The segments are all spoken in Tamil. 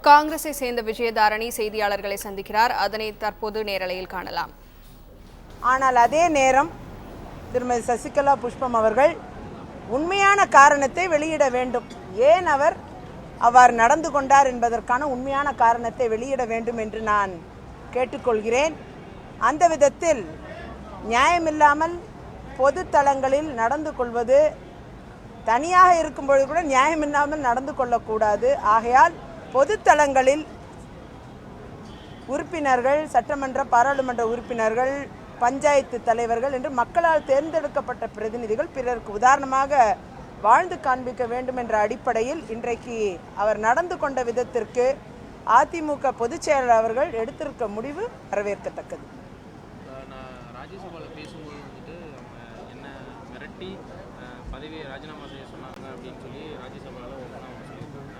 காங்கிரஸை சேர்ந்த விஜயதாரணி செய்தியாளர்களை சந்திக்கிறார். அதனை தற்போது நேரலையில் காணலாம். ஆனால் அதே நேரம் திருமதி சசிகலா புஷ்பம் அவர்கள் உண்மையான காரணத்தை வெளியிட வேண்டும். ஏன் அவர் அவ்வாறு நடந்து கொண்டார் என்பதற்கான உண்மையான காரணத்தை வெளியிட வேண்டும் என்று நான் கேட்டுக்கொள்கிறேன். அந்த விதத்தில் நியாயமில்லாமல் பொது தளங்களில் நடந்து கொள்வது, தனியாக இருக்கும்பொழுது கூட நியாயமில்லாமல் நடந்து கொள்ளக்கூடாது. ஆகையால் பொது தளங்களில் உறுப்பினர்கள், சட்டமன்ற பாராளுமன்ற உறுப்பினர்கள், பஞ்சாயத்து தலைவர்கள் என்று மக்களால் தேர்ந்தெடுக்கப்பட்ட பிரதிநிதிகள் பிறருக்கு உதாரணமாக வாழ்ந்து காண்பிக்க வேண்டும் என்ற அடிப்படையில் இன்றைக்கு அவர் நடந்து கொண்ட விதத்திற்கு அதிமுக பொதுச் செயலாளர் அவர்கள் எடுத்திருக்க முடிவு வரவேற்கத்தக்கது. ராஜ்யசபாவில் பேசும்போது வந்துட்டு என்ன மிரட்டி பதவியை ராஜினாமா செய்ய சொன்னாங்க அப்படின்னு சொல்லி ராஜ்யசபாவில் சொல்லியிருக்காங்க.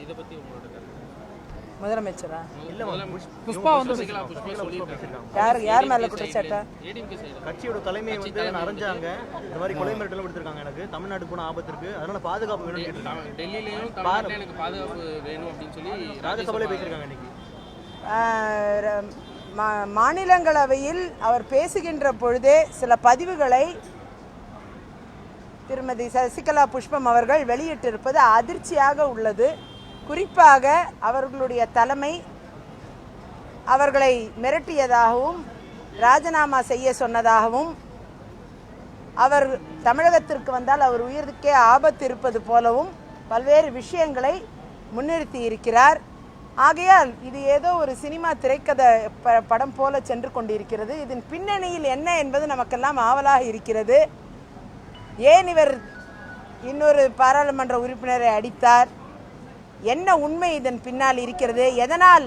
இதை பற்றி உங்களோட கருத்து? முதலமைச்சரா புஷ்பா வந்து யார் மேல குற்றச்சாட்டா? கட்சியோட தலைமையை வந்து அரைஞ்சாங்க, இந்த மாதிரி கொலை மிரட்டலும் எடுத்திருக்காங்க. எனக்கு தமிழ்நாட்டுக்கு போன ஆபத்து இருக்கு, அதனால பாதுகாப்பு வேணும்னு கேட்டிருக்காங்க. டெல்லியிலையும் எனக்கு பாதுகாப்பு வேணும் அப்படின்னு சொல்லி ராஜ்யசபாலே பேசியிருக்காங்க. இன்னைக்கு மாநிலங்களவையில் அவர் பேசுகின்ற பொழுதே சில பதிவுகளை திருமதி சசிகலா புஷ்பம் அவர்கள் வெளியிட்டிருப்பது அதிர்ச்சியாக உள்ளது. குறிப்பாக அவர்களுடைய தலைமை அவர்களை மிரட்டியதாகவும் ராஜினாமா செய்ய சொன்னதாகவும், அவர் தமிழகத்திற்கு வந்தால் அவர் உயிருக்கே ஆபத்து இருப்பது போலவும் பல்வேறு விஷயங்களை முன்னிறுத்தி இருக்கிறார். ஆகையால் இது ஏதோ ஒரு சினிமா திரைக்கதை படம் போல சென்று கொண்டிருக்கிறது. இதன் பின்னணியில் என்ன என்பது நமக்கெல்லாம் ஆவலாக இருக்கிறது. ஏன் இவர் இன்னொரு பாராளுமன்ற உறுப்பினரை அடித்தார்? என்ன உண்மை இதன் பின்னால் இருக்கிறது? எதனால்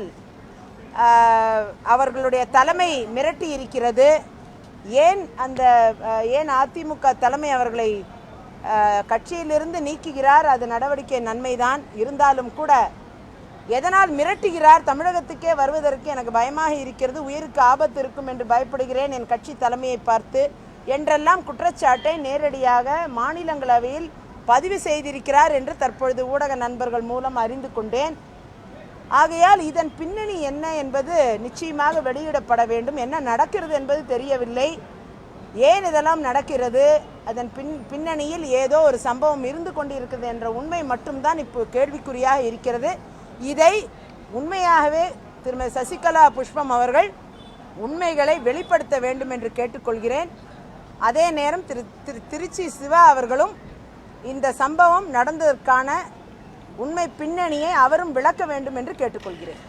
அவர்களுடைய தலைமை மிரட்டி இருக்கிறது? ஏன் அதிமுக தலைமை அவர்களை கட்சியிலிருந்து நீக்குகிறார்? அது நடவடிக்கை நன்மைதான். இருந்தாலும் கூட எதனால் மிரட்டுகிறார்? தமிழகத்துக்கே வருவதற்கு எனக்கு பயமாக இருக்கிறது, உயிருக்கு ஆபத்து இருக்கும் என்று பயப்படுகிறேன் என் கட்சி தலைமையை பார்த்து என்றெல்லாம் குற்றச்சாட்டை நேரடியாக மாநிலங்களவையில் பதிவு செய்திருக்கிறார் என்று தற்பொழுது ஊடக நண்பர்கள் மூலம் அறிந்து கொண்டேன். ஆகையால் இதன் பின்னணி என்ன என்பது நிச்சயமாக வெளியிடப்பட வேண்டும். என்ன நடக்கிறது என்பது தெரியவில்லை. ஏன் இதெல்லாம் நடக்கிறது? அதன் பின்னணியில் ஏதோ ஒரு சம்பவம் இருந்து கொண்டிருக்கிறது என்ற உண்மை மட்டும்தான் இப்போ கேள்விக்குறியாக இருக்கிறது. இதை உண்மையாகவே திருமதி சசிகலா புஷ்பம் அவர்கள் உண்மைகளை வெளிப்படுத்த வேண்டும் என்று கேட்டுக்கொள்கிறேன். அதே நேரம் திருச்சி சிவா அவர்களும் இந்த சம்பவம் நடந்ததற்கான உண்மை பின்னணியை அவரும் விளக்க வேண்டும் என்று கேட்டுக்கொள்கிறேன்.